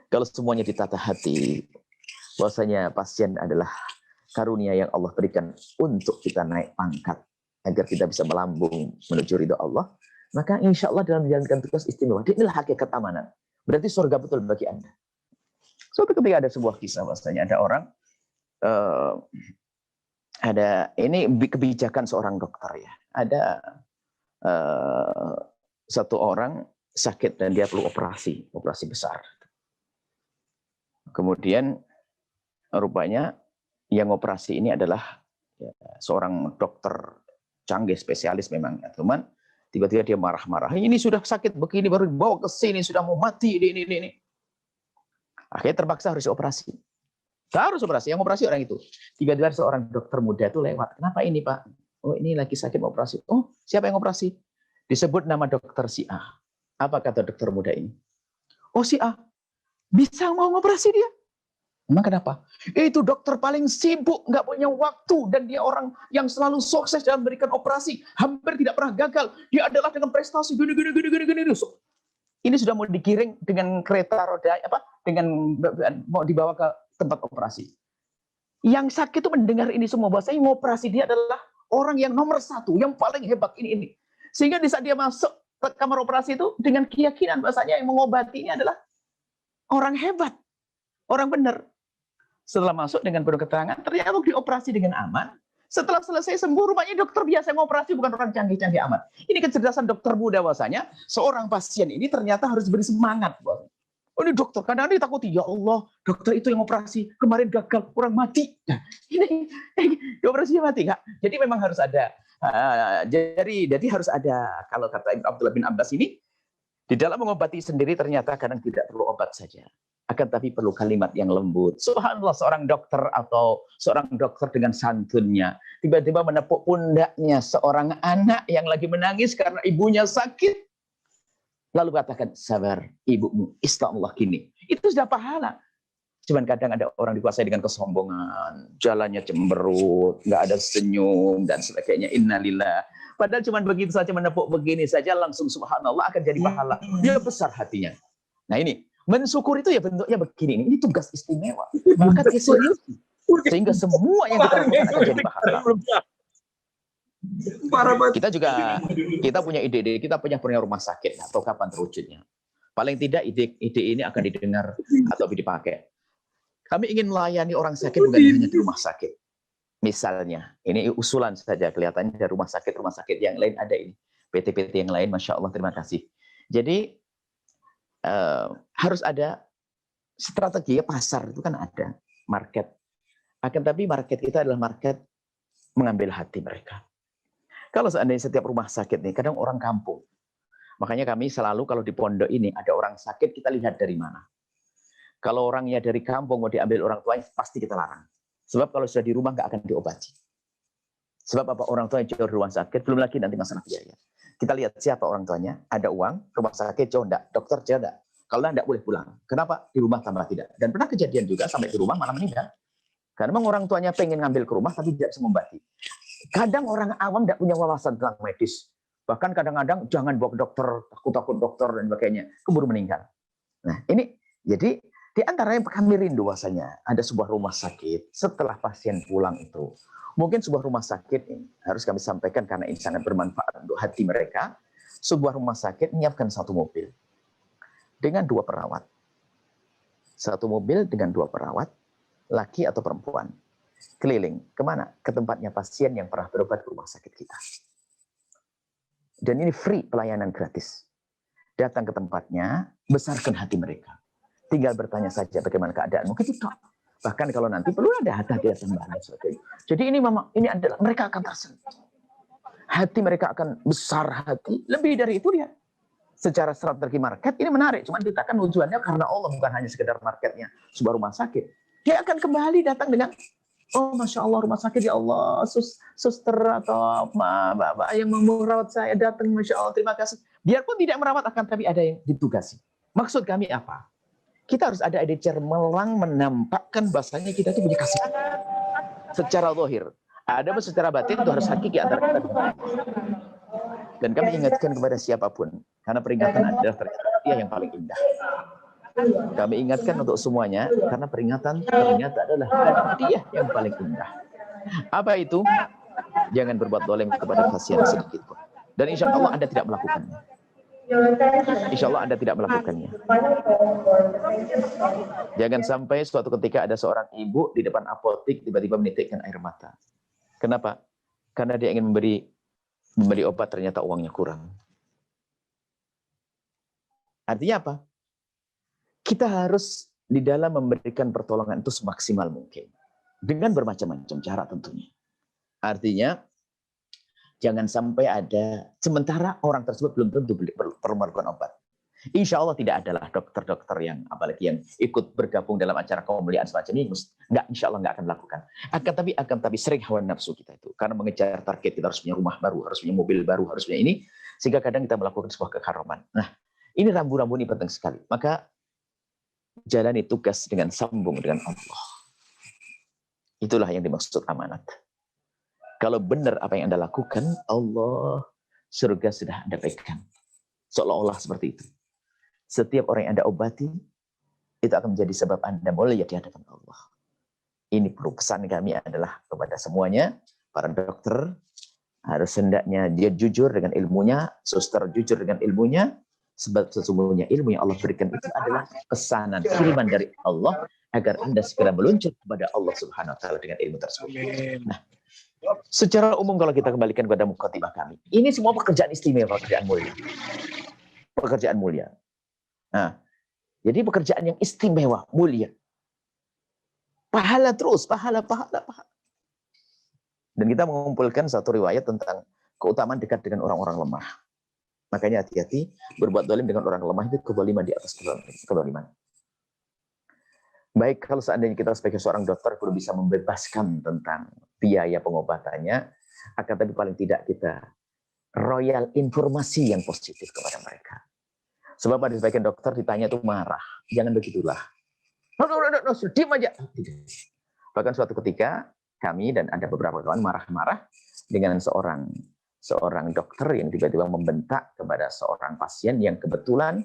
Kalau semuanya ditata hati, bahwasanya pasien adalah karunia yang Allah berikan untuk kita naik pangkat, agar kita bisa melambung menuju ridho Allah, maka insya Allah dalam menjalankan tugas istimewa, inilah hakikat amanat. Berarti surga betul bagi Anda. Suatu ketika ada sebuah kisah, bahwasanya ada orang, ada ini kebijakan seorang dokter ya. Ada satu orang sakit dan dia perlu operasi besar. Kemudian rupanya yang operasi ini adalah ya, seorang dokter canggih, spesialis memang. Ya, teman. Tiba-tiba dia marah-marah. Ini sudah sakit begini, baru dibawa ke sini, sudah mau mati. Ini. Akhirnya terpaksa harus operasi. Harus operasi, yang operasi orang itu. Tiba-tiba seorang dokter muda itu lewat. Kenapa ini Pak? Oh ini lagi sakit mau operasi. Oh siapa yang operasi? Disebut nama dokter si A. Apa kata dokter muda ini? Oh si A. Bisa mau ngoperasi dia? Emang kenapa? Itu dokter paling sibuk, nggak punya waktu, dan dia orang yang selalu sukses dalam memberikan operasi, hampir tidak pernah gagal. Dia adalah dengan prestasi gini. Ini sudah mau digiring dengan kereta roda, dengan mau dibawa ke tempat operasi. Yang sakit itu mendengar ini semua, bahwasanya ngoperasi dia adalah orang yang nomor satu, yang paling hebat ini. Sehingga di saat dia masuk ke kamar operasi itu dengan keyakinan bahwasanya yang mengobati ini adalah orang hebat, orang benar. Setelah masuk dengan penuh keterangan, ternyata dioperasi dengan aman. Setelah selesai sembuh, rupanya dokter biasa yang operasi, bukan orang canggih-canggih amat. Ini kecerdasan dokter muda bahwasanya seorang pasien ini ternyata harus beri semangat. Oh, ini dokter, kadang-kadang ditakuti, ya Allah, dokter itu yang operasi, kemarin gagal, orang mati. Nah, ini operasinya mati, Kak. Jadi memang harus ada. Jadi harus ada, kalau kata Abdullah bin Abbas ini, di dalam mengobati sendiri ternyata kadang tidak perlu obat saja. Akan tapi perlu kalimat yang lembut. Subhanallah, seorang dokter atau seorang dokter dengan santunnya tiba-tiba menepuk pundaknya seorang anak yang lagi menangis karena ibunya sakit. Lalu katakan, sabar ibumu, istagfirullah gini. Itu sudah pahala. Cuman kadang ada orang dikuasai dengan kesombongan, jalannya cemberut, nggak ada senyum dan sebagainya. Innalillah. Padahal cuma begitu saja menepuk begini saja langsung subhanallah akan jadi pahala. Dia besar hatinya. Nah ini, mensyukur itu ya bentuknya begini. Ini tugas istimewa. Maka serius. Sehingga semua yang kita lakukan akan jadi pahala. Kita punya ide, kita punya rumah sakit. Atau kapan terwujudnya. Paling tidak ide ini akan didengar atau dipakai. Kami ingin melayani orang sakit bukan hanya di rumah sakit. Misalnya, ini usulan saja kelihatannya dari rumah sakit yang lain ada ini. PT-PT yang lain, Masya Allah, terima kasih. Jadi, harus ada strategi pasar, itu kan ada. Market. Akan tapi market kita adalah market mengambil hati mereka. Kalau seandainya setiap rumah sakit nih, kadang orang kampung. Makanya kami selalu kalau di pondok ini ada orang sakit, kita lihat dari mana. Kalau orangnya dari kampung mau diambil orang tuanya, pasti kita larang. Sebab kalau sudah di rumah nggak akan diobati. Sebab apa? Orang tuanya jauh dari rumah sakit, belum lagi nanti masalah biaya. Kita lihat siapa orang tuanya, ada uang, rumah sakit jauh enggak, dokter jauh enggak. Kalau enggak boleh pulang. Kenapa? Di rumah tambah tidak. Dan pernah kejadian juga sampai di rumah malah meninggal. Karena memang orang tuanya pengen ngambil ke rumah tapi tidak bisa mengobati. Kadang orang awam tidak punya wawasan tentang medis. Bahkan kadang-kadang jangan bawa ke dokter, takut dokter dan sebagainya, keburu meninggal. Nah ini, jadi di antara yang kami rindu bahwasanya ada sebuah rumah sakit setelah pasien pulang itu. Mungkin sebuah rumah sakit ini harus kami sampaikan karena ini sangat bermanfaat untuk hati mereka. Sebuah rumah sakit menyiapkan satu mobil dengan 2 perawat. Satu mobil dengan 2 perawat, laki atau perempuan. Keliling, kemana? Ke tempatnya pasien yang pernah berobat ke rumah sakit kita. Dan ini free, pelayanan gratis. Datang ke tempatnya, besarkan hati mereka. Tinggal bertanya saja bagaimana keadaanmu. Gitu toh. Bahkan kalau nanti perlu ada hadiah tambahan dan sebagainya. Jadi ini memang ini adalah mereka akan tersentuh. Hati mereka akan besar hati. Lebih dari itu dia. Secara strategi market ini menarik. Cuma kita kan tujuannya karena Allah, bukan hanya sekedar marketnya sebuah rumah sakit. Dia akan kembali datang dengan, oh Masya Allah rumah sakit, ya Allah, suster atau bapak yang merawat saya datang, Masya Allah, terima kasih. Biarpun tidak merawat, akan tapi ada yang ditugasi. Maksud kami apa? Kita harus ada ide cermelang menampakkan bahasanya kita itu punya kasih. Secara zahir. Ada pun secara batin itu harus hakiki antara kita. Dan kami ingatkan kepada siapapun. Karena peringatan adalah ternyata dia yang paling indah. Kami ingatkan untuk semuanya, karena peringatan ternyata adalah hadiah yang paling indah. Apa itu? Jangan berbuat zalim kepada pasien sedikit pun. Dan insya Allah Anda tidak melakukannya. Insya Allah Anda tidak melakukannya. Jangan sampai suatu ketika ada seorang ibu di depan apotik tiba-tiba menitikkan air mata. Kenapa? Karena dia ingin membeli obat, ternyata uangnya kurang. Artinya apa? Kita harus di dalam memberikan pertolongan itu semaksimal mungkin. Dengan bermacam-macam cara tentunya. Artinya, jangan sampai ada, sementara orang tersebut belum tentu perlu melakukan obat. Insya Allah tidak adalah dokter-dokter yang, apalagi yang ikut bergabung dalam acara kemuliaan semacam ini, insya Allah nggak akan melakukan. Akan tapi sering hawa nafsu kita itu. Karena mengejar target, kita harus punya rumah baru, harus punya mobil baru, harus punya ini, sehingga kadang kita melakukan sebuah keharaman. Nah, ini rambu-rambu ini penting sekali. Maka, jalani tugas dengan sambung dengan Allah. Itulah yang dimaksud amanat. Kalau benar apa yang Anda lakukan, Allah, surga sudah Anda pegang. Seolah-olah seperti itu. Setiap orang yang Anda obati, itu akan menjadi sebab Anda mulia di hadapan Allah. Ini pesan kami adalah kepada semuanya, para dokter, harus hendaknya dia jujur dengan ilmunya, suster jujur dengan ilmunya, sebab sesungguhnya ilmu yang Allah berikan itu adalah pesanan, kiriman dari Allah, agar Anda segera meluncur kepada Allah Subhanahu wa Ta'ala dengan ilmu tersebut. Nah, secara umum kalau kita kembalikan kepada mukhatabah kami, ini semua pekerjaan istimewa, pekerjaan mulia. Pekerjaan mulia. Nah, jadi pekerjaan yang istimewa, mulia. Pahala terus, pahala. Dan kita mengumpulkan satu riwayat tentang keutamaan dekat dengan orang-orang lemah. Makanya hati-hati, berbuat zalim dengan orang lemah itu kezaliman di atas kezaliman. Baik, kalau seandainya kita sebagai seorang dokter belum bisa membebaskan tentang biaya pengobatannya, akan tapi paling tidak kita royal informasi yang positif kepada mereka. Sebab ada sebagian dokter ditanya itu marah. Jangan begitulah. No, diam aja. Bahkan suatu ketika kami dan ada beberapa kawan marah-marah dengan seorang dokter yang tiba-tiba membentak kepada seorang pasien yang kebetulan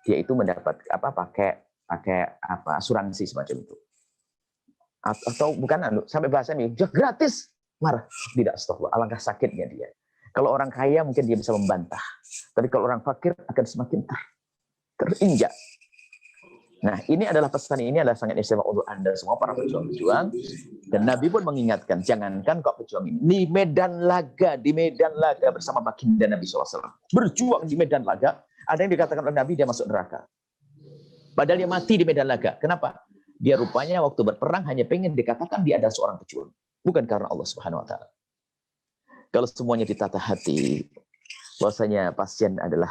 dia itu mendapat pakai asuransi semacam itu. Atau bukan sampai bahasanya gratis, marah. Tidak, astagfirullah, alangkah sakitnya dia. Kalau orang kaya mungkin dia bisa membantah. Tapi kalau orang fakir akan semakin terinjak. Nah, ini adalah pesan, ini adalah sangat istimewa untuk Anda semua para pejuang-pejuang. Dan Nabi pun mengingatkan, jangankan kok pejuang ini, di medan laga bersama baginda Nabi SAW. Berjuang di medan laga, ada yang dikatakan oleh Nabi dia masuk neraka. Padahal dia mati di medan laga. Kenapa? Dia rupanya waktu berperang hanya pengen dikatakan dia adalah seorang pejuang. Bukan karena Allah Subhanahu wa Ta'ala. Kalau semuanya ditata hati, bahwasanya pasien adalah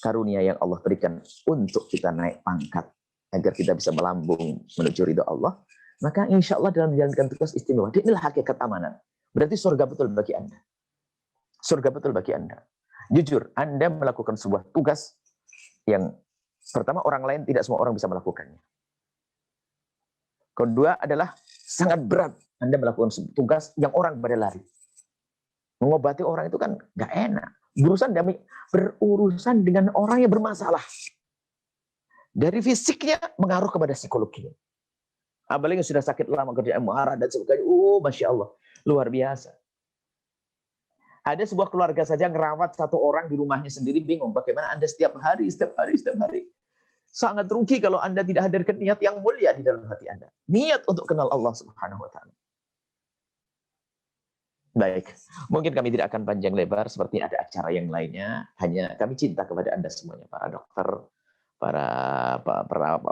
karunia yang Allah berikan untuk kita naik pangkat, agar kita bisa melambung menuju ridha Allah, maka insya Allah dalam menjalankan tugas istimewa, inilah hakikat amanat. Berarti surga betul bagi Anda. Surga betul bagi Anda. Jujur, Anda melakukan sebuah tugas yang pertama, orang lain tidak semua orang bisa melakukannya. Kedua adalah sangat berat Anda melakukan tugas yang orang pada lari. Mengobati orang itu kan nggak enak. Berurusan dengan orang yang bermasalah. Dari fisiknya mengaruh kepada psikologinya. Apalagi sudah sakit lama, kerjaan marah dan sebagainya. Masya Allah, luar biasa. Ada sebuah keluarga saja ngerawat satu orang di rumahnya sendiri, bingung bagaimana Anda setiap hari. Sangat rugi kalau Anda tidak hadirkan niat yang mulia di dalam hati Anda. Niat untuk kenal Allah Subhanahu wa Ta'ala. Baik, mungkin kami tidak akan panjang lebar seperti ada acara yang lainnya. Hanya kami cinta kepada Anda semuanya, para dokter, para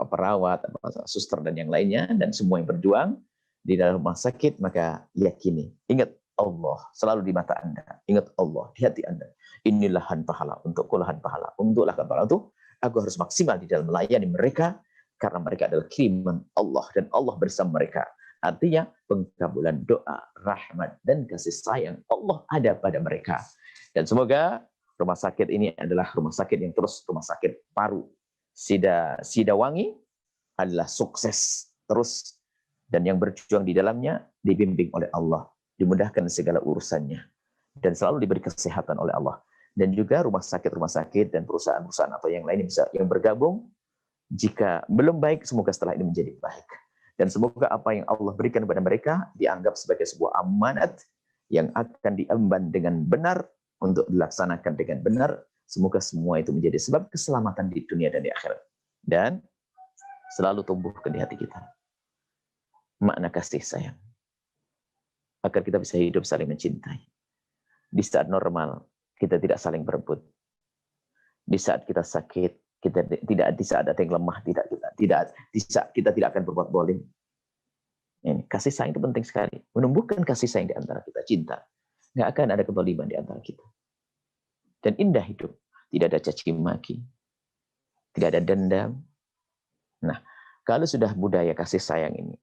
perawat, suster dan yang lainnya, dan semua yang berjuang di dalam rumah sakit, maka yakini, ingat Allah selalu di mata Anda, ingat Allah di hati Anda. Inilah lahan pahala, untukku lahan pahala, untuk lahan pahala itu aku harus maksimal di dalam melayani mereka, karena mereka adalah kiriman Allah dan Allah bersama mereka. Artinya pengkabulan doa, rahmat dan kasih sayang Allah ada pada mereka. Dan semoga rumah sakit ini adalah rumah sakit yang terus, rumah sakit Paru Sidawangi adalah sukses terus, dan yang berjuang di dalamnya dibimbing oleh Allah, dimudahkan segala urusannya, dan selalu diberi kesehatan oleh Allah. Dan juga rumah sakit dan perusahaan-perusahaan atau yang lain yang bergabung Jika belum baik, semoga setelah ini menjadi baik. Dan semoga apa yang Allah berikan kepada mereka dianggap sebagai sebuah amanat yang akan diemban dengan benar untuk dilaksanakan dengan benar. Semoga semua itu menjadi sebab keselamatan di dunia dan di akhirat. Dan selalu tumbuhkan di hati kita makna kasih sayang. Agar kita bisa hidup saling mencintai. Di saat normal, kita tidak saling berebut. Di saat kita sakit, kita tidak, di saat ada yang lemah, di saat kita tidak akan berbuat zalim. Ini kasih sayang itu penting sekali. Menumbuhkan kasih sayang di antara kita, cinta. Nggak akan ada kezaliman di antara kita. Dan indah hidup. Tidak ada caci maki. Tidak ada dendam. Nah, kalau sudah budaya kasih sayang ini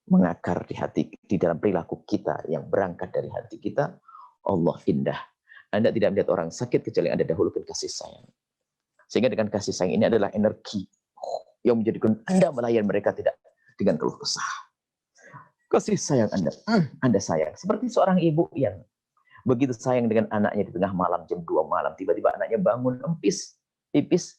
mengakar di hati, di dalam perilaku kita yang berangkat dari hati kita, Allah indah. Anda tidak melihat orang sakit kecuali Anda dahulukan kasih sayang. Sehingga dengan kasih sayang ini adalah energi yang menjadikan Anda melayan mereka tidak dengan keluh kesah. Kasih sayang Anda sayang. Seperti seorang ibu yang begitu sayang dengan anaknya di tengah malam, jam 2 malam, tiba-tiba anaknya bangun empis, pipis,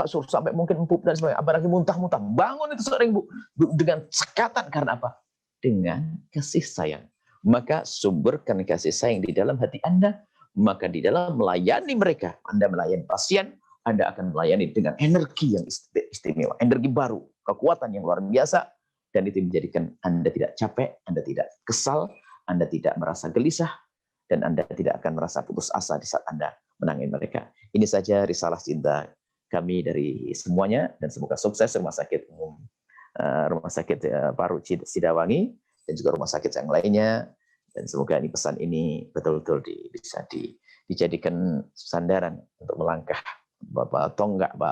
suruh sampai mungkin empuk dan sebagainya, apalagi muntah-muntah. Bangun itu seorang ibu dengan sekatan karena apa? Dengan kasih sayang. Maka sumberkan kasih sayang di dalam hati Anda, maka di dalam melayani mereka, Anda melayani pasien, Anda akan melayani dengan energi yang istimewa, energi baru, kekuatan yang luar biasa, dan itu menjadikan Anda tidak capek, Anda tidak kesal, Anda tidak merasa gelisah, dan Anda tidak akan merasa putus asa di saat Anda menangani mereka. Ini saja risalah cinta kami dari semuanya, dan semoga sukses Rumah Sakit Umum Rumah Sakit Paru Sidawangi dan juga rumah sakit yang lainnya, dan semoga ini pesan ini betul-betul bisa dijadikan sandaran untuk melangkah,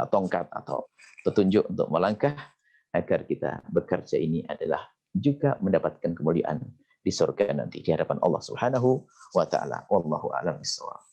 tongkat atau petunjuk untuk melangkah agar kita bekerja ini adalah juga mendapatkan kemuliaan di surga nanti di hadapan Allah Subhanahu wa taala. Wallahu a'lam bishawab.